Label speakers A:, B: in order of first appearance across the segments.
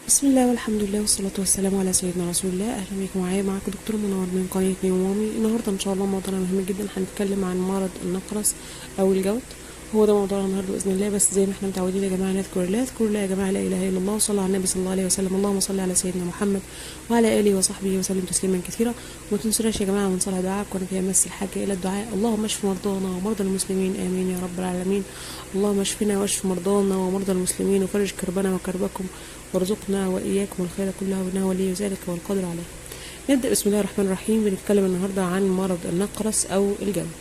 A: بسم الله والحمد لله والصلاة والسلام على سيدنا رسول الله. أهلا بكم معاكم دكتور منور من قناة نيومامي. النهاردة إن شاء الله موضوعنا مهم جدا، هنتكلم عن مرض النقرس أو الجوت. هو ده موضوعنا النهارده بإذن الله. بس زي ما احنا متعودين يا جماعة، نذكر الله يا جماعة، لا إله إلا الله، وصلى على النبي صلى الله عليه وسلم. اللهم صل على سيدنا محمد وعلى آله وصحبه وسلم تسليما كثيرا. وما تنسوناش يا جماعة من صلاة دعاء، كنا في أمس الحاجة إلى الدعاء. اللهم اشف مرضانا ومرضى المسلمين، آمين يا رب العالمين. اللهم اشفنا واشف مرضانا ومرضى المسلمين، وفرج كربنا وكربكم، وارزقنا وإياكم الخير كله، وإنه ولي ذلك والقدر عليه. نبدأ بسم الله الرحمن الرحيم. بنتكلم النهاردة عن مرض النقرس أو الجلد.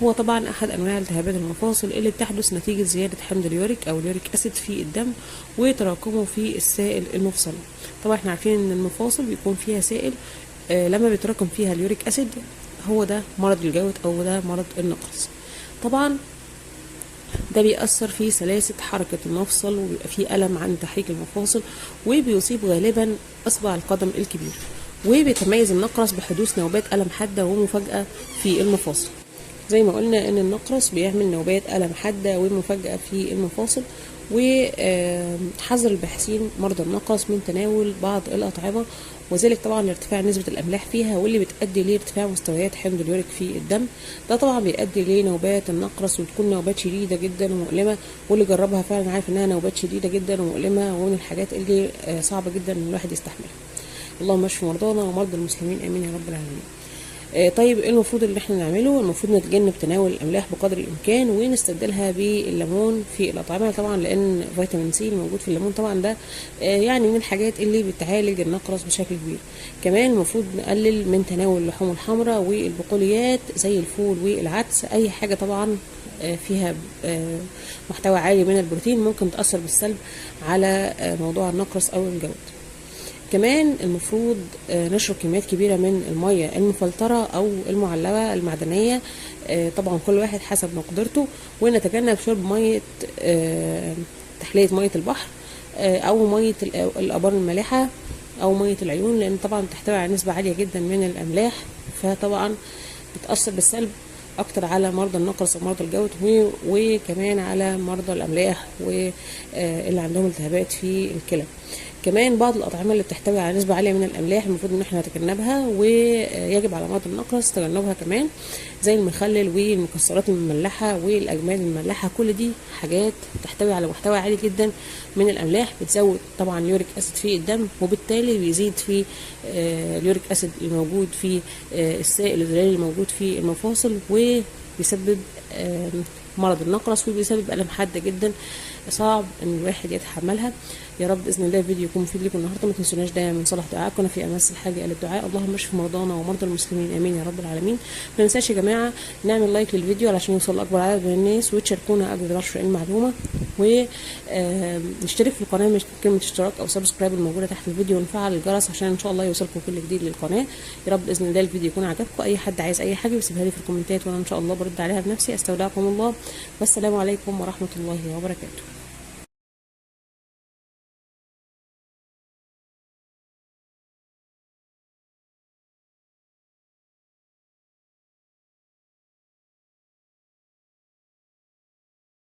A: هو طبعا أحد أنواع التهابات المفاصل اللي بتحدث نتيجة زيادة حمض اليوريك أو اليوريك أسيد في الدم وتراكمه في السائل المفصلي. طبعا احنا عارفين إن المفاصل بيكون فيها سائل، لما بيتراكم فيها اليوريك أسيد هو ده مرض الجلد أو ده مرض النقرس. طبعا ده بيأثر في سلاسة حركة المفصل، وبيبقى فيه ألم عند تحريك المفاصل، وبيصيب غالبا إصبع القدم الكبير. وبيتميز النقرس بحدوث نوبات ألم حادة ومفاجئة في المفاصل. زي ما قلنا ان النقرس بيعمل نوبات ألم حادة ومفاجئة في المفاصل. وحذر الباحثين مرضى النقرس من تناول بعض الأطعمة، وذلك طبعا لارتفاع نسبة الأملاح فيها، واللي بتؤدي لارتفاع مستويات حمض اليوريك في الدم. ده طبعا بيؤدي لنوبات النقرس، وتكون نوبات شديدة جدا ومؤلمة، واللي جربها فعلا عارف انها نوبات شديدة جدا ومؤلمة، ومن الحاجات اللي صعبة جدا ان الواحد يستحملها. اللهم اشف مرضانا ومرضى المسلمين، امين يا رب العالمين. طيب ايه المفروض اللي احنا نعمله؟ المفروض نتجنب تناول الاملاح بقدر الامكان، ونستبدلها بالليمون في الاطعمه، طبعا لان فيتامين سي الموجود في الليمون طبعا ده يعني من الحاجات اللي بتعالج النقرس بشكل كبير. كمان المفروض نقلل من تناول اللحوم الحمراء والبقوليات زي الفول والعدس، اي حاجه طبعا فيها محتوى عالي من البروتين ممكن تاثر بالسلب على موضوع النقرس او الجلد. كمان المفروض نشرب كميات كبيرة من المية المفلترة أو المعلبة المعدنية، طبعا كل واحد حسب مقدرته. ونتجنب شرب مية تحلية مية البحر، أو مية الآبار المالحة، أو مية العيون، لأن طبعا بتحتوي على نسبة عالية جدا من الأملاح، فطبعا بتأثر بالسلب أكتر على مرضى النقرس ومرضى الجوت، وكمان على مرضى الأملاح واللي عندهم التهابات في الكلى. كمان بعض الأطعمة اللي بتحتوي على نسبة عالية من الأملاح المفروض إن احنا نتجنبها، ويجب على مرضى النقرس تجنبها كمان، زي المخلل والمكسرات المملحة والأجماد المملحة. كل دي حاجات تحتوي على محتوى عالي جدا من الأملاح، بتزود طبعا اليوريك أسيد في الدم، وبالتالي بيزيد في اليوريك أسيد الموجود في السائل الغذائي الموجود في المفاصل، وبيسبب مرض النقرس، وبيسبب ألم حادة جدا صعب ان الواحد يتحملها. يا رب باذن الله الفيديو يكون مفيد لكم النهارده. ما تنسوناش دايما من صلاح دعائكم في امس الحاجه الى الدعاء. اللهم اشف مرضانا ومرضى المسلمين، امين يا رب العالمين. ما ننساش يا جماعه نعمل لايك للفيديو علشان يوصل لاكبر عدد من الناس، وتشاركونا اجر نشر المعلومه، ونشترك في القناه مش كلمه اشتراك او سبسكرايب الموجوده تحت الفيديو، ونفعل الجرس عشان ان شاء الله يوصلكم كل جديد للقناه. يا رب باذن الله الفيديو يكون عجبكم. اي حد عايز اي حاجه بيسيبها لي في الكومنتات، وانا ان شاء الله برد عليها بنفسي. استودعكم الله، والسلام عليكم ورحمه الله وبركاته.